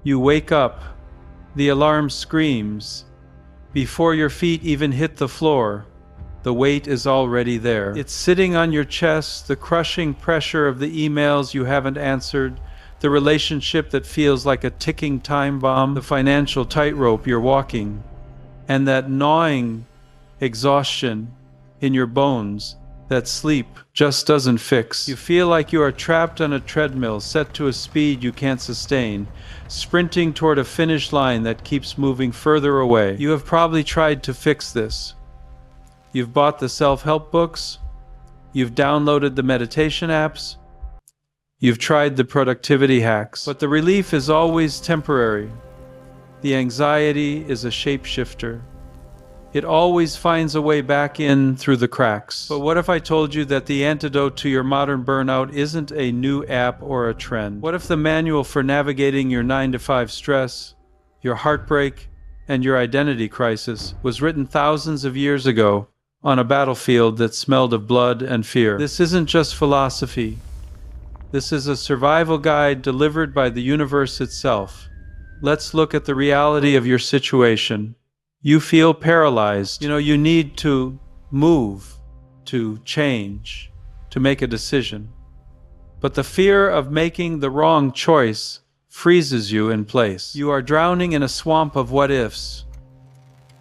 You wake up. The alarm screams. Before your feet even hit the floor, the weight is already there. It's sitting on your chest, the crushing pressure of the emails you haven't answered, the relationship that feels like a ticking time bomb, the financial tightrope you're walking, and that gnawing exhaustion in your bones that sleep just doesn't fix. You feel like you are trapped on a treadmill set to a speed you can't sustain, sprinting toward a finish line that keeps moving further away. You have probably tried to fix this. You've bought the self-help books, you've downloaded the meditation apps, you've tried the productivity hacks, but the relief is always temporary. The anxiety is a shapeshifter. It always finds a way back in through the cracks. But what if I told you that the antidote to your modern burnout isn't a new app or a trend? What if the manual for navigating your 9-to-5 stress, your heartbreak, and your identity crisis was written thousands of years ago on a battlefield that smelled of blood and fear? This isn't just philosophy. This is a survival guide delivered by the universe itself. Let's look at the reality of your situation. You feel paralyzed. You need to move, to change, to make a decision. But the fear of making the wrong choice freezes you in place. You are drowning in a swamp of what-ifs.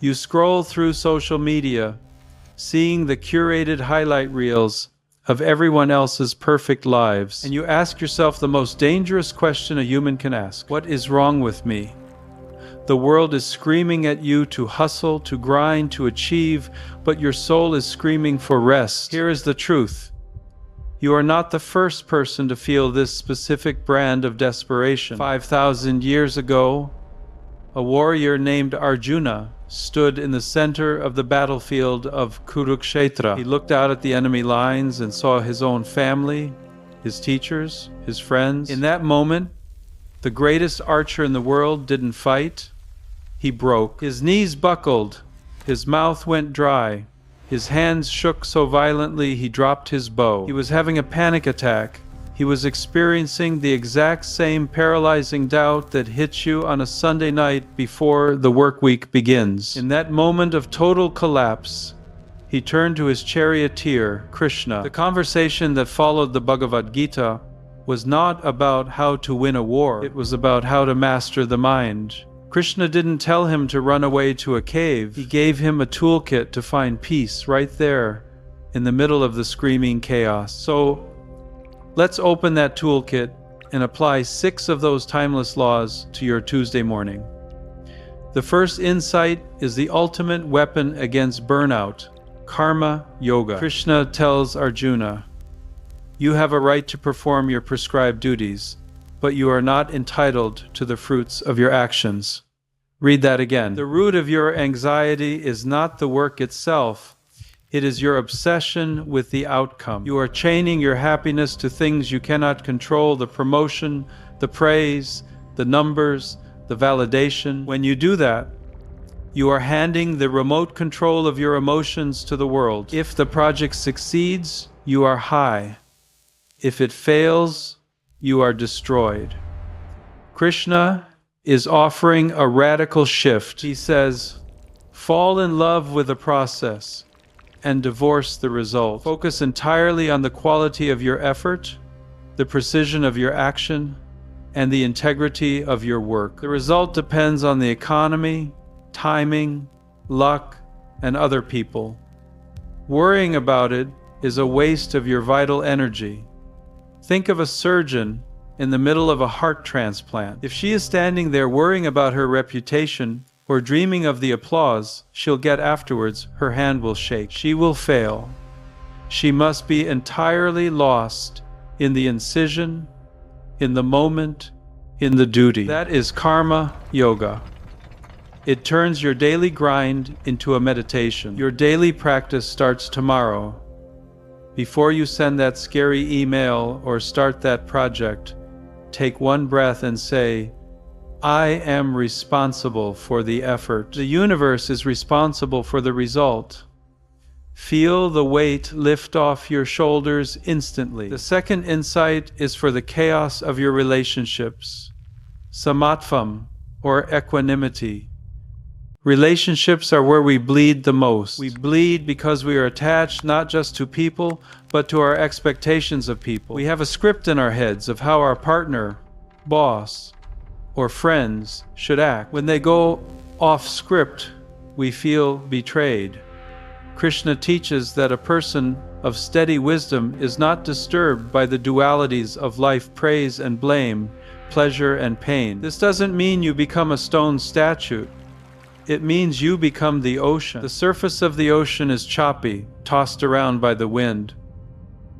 You scroll through social media, seeing the curated highlight reels of everyone else's perfect lives, and you ask yourself the most dangerous question a human can ask: what is wrong with me? The world is screaming at you to hustle, to grind, to achieve, but your soul is screaming for rest. Here is the truth. You are not the first person to feel this specific brand of desperation. 5,000 years ago, a warrior named Arjuna stood in the center of the battlefield of Kurukshetra. He looked out at the enemy lines and saw his own family, his teachers, his friends. In that moment, the greatest archer in the world didn't fight. He broke. His knees buckled, his mouth went dry, his hands shook so violently he dropped his bow. He was having a panic attack. He was experiencing the exact same paralyzing doubt that hits you on a Sunday night before the work week begins. In that moment of total collapse, he turned to his charioteer, Krishna. The conversation that followed the Bhagavad Gita was not about how to win a war. It was about how to master the mind. Krishna didn't tell him to run away to a cave. He gave him a toolkit to find peace right there in the middle of the screaming chaos. So let's open that toolkit and apply 6 of those timeless laws to your Tuesday morning. The first insight is the ultimate weapon against burnout: karma yoga. Krishna tells Arjuna, "You have a right to perform your prescribed duties, but you are not entitled to the fruits of your actions." Read that again. The root of your anxiety is not the work itself. It is your obsession with the outcome. You are chaining your happiness to things you cannot control: the promotion, the praise, the numbers, the validation. When you do that, you are handing the remote control of your emotions to the world. If the project succeeds, you are high. If it fails, you are destroyed. Krishna is offering a radical shift. He says, fall in love with the process and divorce the result. Focus entirely on the quality of your effort, the precision of your action, and the integrity of your work. The result depends on the economy, timing, luck, and other people. Worrying about it is a waste of your vital energy. Think of a surgeon in the middle of a heart transplant. If she is standing there worrying about her reputation or dreaming of the applause she'll get afterwards, her hand will shake. She will fail. She must be entirely lost in the incision, in the moment, in the duty. That is karma yoga. It turns your daily grind into a meditation. Your daily practice starts tomorrow. Before you send that scary email or start that project, take one breath and say, I am responsible for the effort. The universe is responsible for the result. Feel the weight lift off your shoulders instantly. The second insight is for the chaos of your relationships. samatvam, or equanimity. Relationships are where we bleed the most. We bleed because we are attached not just to people, but to our expectations of people. We have a script in our heads of how our partner, boss, or friends should act. When they go off script, we feel betrayed. Krishna teaches that a person of steady wisdom is not disturbed by the dualities of life, praise and blame, pleasure and pain. This doesn't mean you become a stone statue. It means you become the ocean. The surface of the ocean is choppy, tossed around by the wind.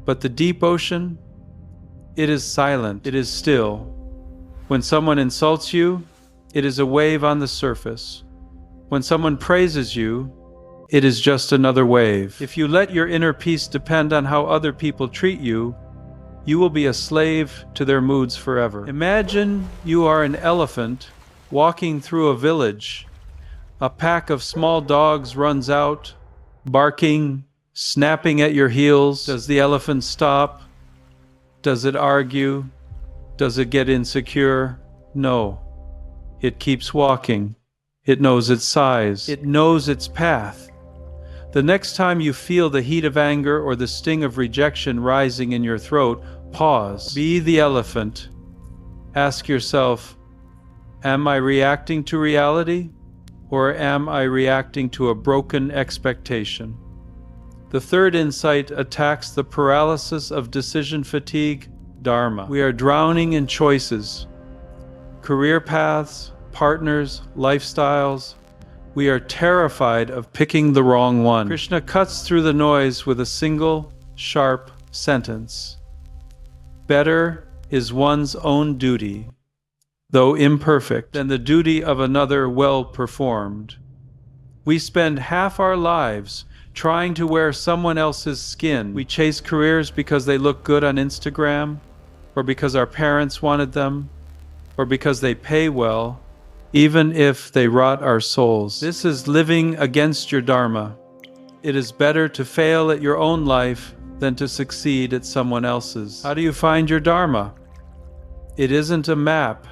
But the deep ocean, it is silent, it is still. When someone insults you, it is a wave on the surface. When someone praises you, it is just another wave. If you let your inner peace depend on how other people treat you, you will be a slave to their moods forever. Imagine you are an elephant walking through a village. A pack of small dogs runs out, barking, snapping at your heels. Does the elephant stop? Does it argue? Does it get insecure? No. It keeps walking. It knows its size. It knows its path. The next time you feel the heat of anger or the sting of rejection rising in your throat, pause. Be the elephant. Ask yourself, am I reacting to reality, or am I reacting to a broken expectation? The third insight attacks the paralysis of decision fatigue, dharma. We are drowning in choices, career paths, partners, lifestyles. We are terrified of picking the wrong one. Krishna cuts through the noise with a single, sharp sentence. Better is one's own duty, though imperfect, than the duty of another well performed. We spend half our lives trying to wear someone else's skin. We chase careers because they look good on Instagram, or because our parents wanted them, or because they pay well, even if they rot our souls. This is living against your dharma. It is better to fail at your own life than to succeed at someone else's. How do you find your dharma? It isn't a map.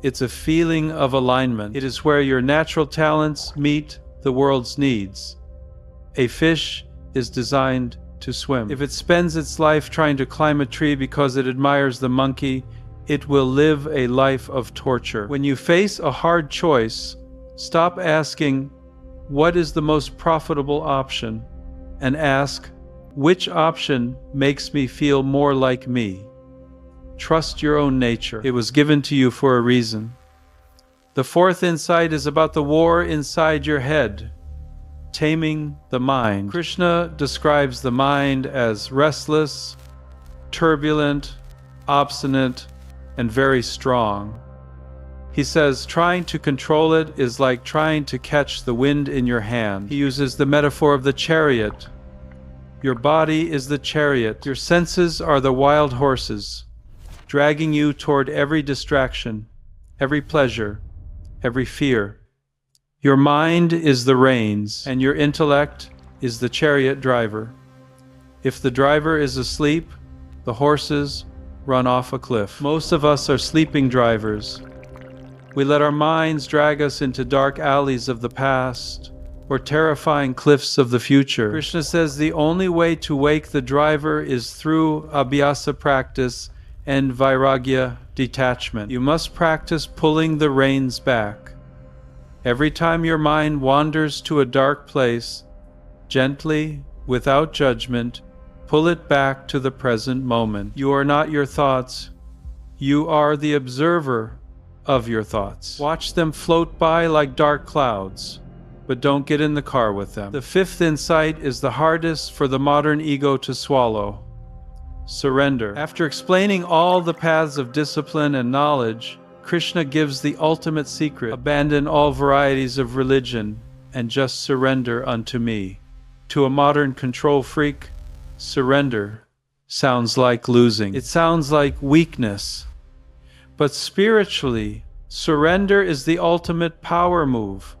It's a feeling of alignment. It is where your natural talents meet the world's needs. A fish is designed to swim. If it spends its life trying to climb a tree because it admires the monkey, it will live a life of torture. When you face a hard choice, stop asking, what is the most profitable option? And ask, which option makes me feel more like me? Trust your own nature. It was given to you for a reason. The fourth insight is about the war inside your head, taming the mind. Krishna describes the mind as restless, turbulent, obstinate, and very strong. He says trying to control it is like trying to catch the wind in your hand. He uses the metaphor of the chariot. Your body is the chariot. Your senses are the wild horses, dragging you toward every distraction, every pleasure, every fear. Your mind is the reins, and your intellect is the chariot driver. If the driver is asleep, the horses run off a cliff. Most of us are sleeping drivers. We let our minds drag us into dark alleys of the past or terrifying cliffs of the future. Krishna says the only way to wake the driver is through abhyasa practice and vairagya detachment. You must practice pulling the reins back. Every time your mind wanders to a dark place, gently, without judgment, pull it back to the present moment. You are not your thoughts. You are the observer of your thoughts. Watch them float by like dark clouds, but don't get in the car with them. The fifth insight is the hardest for the modern ego to swallow. Surrender. After explaining all the paths of discipline and knowledge, Krishna gives the ultimate secret. Abandon all varieties of religion and just surrender unto me. To a modern control freak, surrender sounds like losing. It sounds like weakness. But spiritually, surrender is the ultimate power move.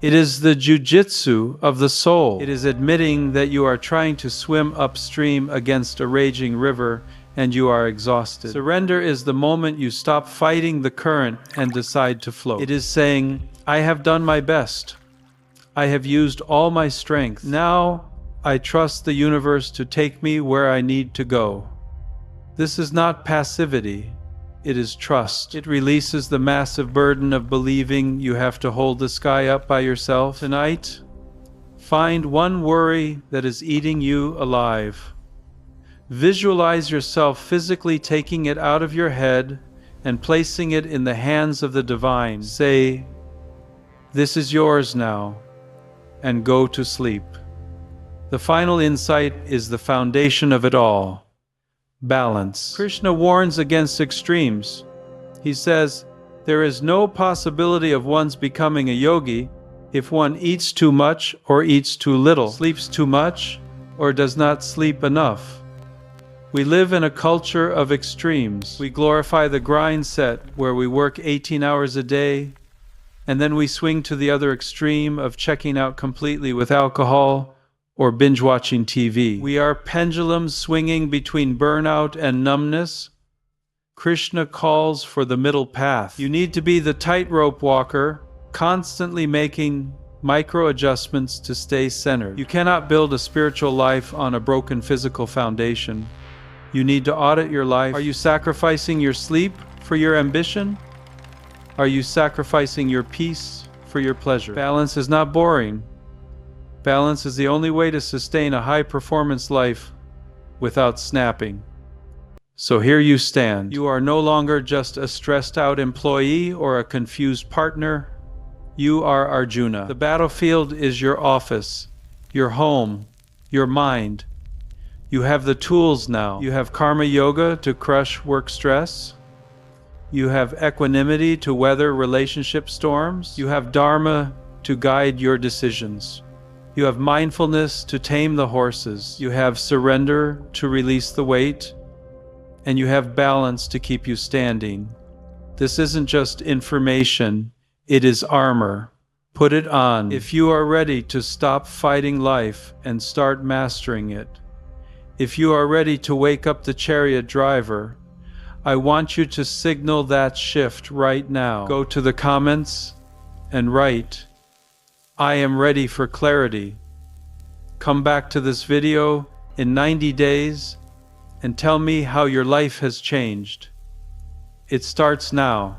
It is the jujitsu of the soul. It is admitting that you are trying to swim upstream against a raging river and you are exhausted. Surrender is the moment you stop fighting the current and decide to float. It is saying, I have done my best. I have used all my strength. Now I trust the universe to take me where I need to go. This is not passivity. It is trust. It releases the massive burden of believing you have to hold the sky up by yourself. Tonight, find one worry that is eating you alive. Visualize yourself physically taking it out of your head and placing it in the hands of the divine. Say, "This is yours now," and go to sleep. The final insight is the foundation of it all. Balance. Krishna warns against extremes. He says, there is no possibility of one's becoming a yogi if one eats too much or eats too little, sleeps too much or does not sleep enough. We live in a culture of extremes. We glorify the grind set where we work 18 hours a day, and then we swing to the other extreme of checking out completely with alcohol or binge-watching TV. We are pendulums swinging between burnout and numbness. Krishna calls for the middle path. You need to be the tightrope walker, constantly making micro-adjustments to stay centered. You cannot build a spiritual life on a broken physical foundation. You need to audit your life. Are you sacrificing your sleep for your ambition? Are you sacrificing your peace for your pleasure? Balance is not boring. Balance is the only way to sustain a high-performance life without snapping. So here you stand. You are no longer just a stressed-out employee or a confused partner. You are Arjuna. The battlefield is your office, your home, your mind. You have the tools now. You have karma yoga to crush work stress. You have equanimity to weather relationship storms. You have dharma to guide your decisions. You have mindfulness to tame the horses. You have surrender to release the weight. And you have balance to keep you standing. This isn't just information, it is armor. Put it on. If you are ready to stop fighting life and start mastering it, if you are ready to wake up the chariot driver, I want you to signal that shift right now. Go to the comments and write, I am ready for clarity. Come back to this video in 90 days and tell me how your life has changed. It starts now.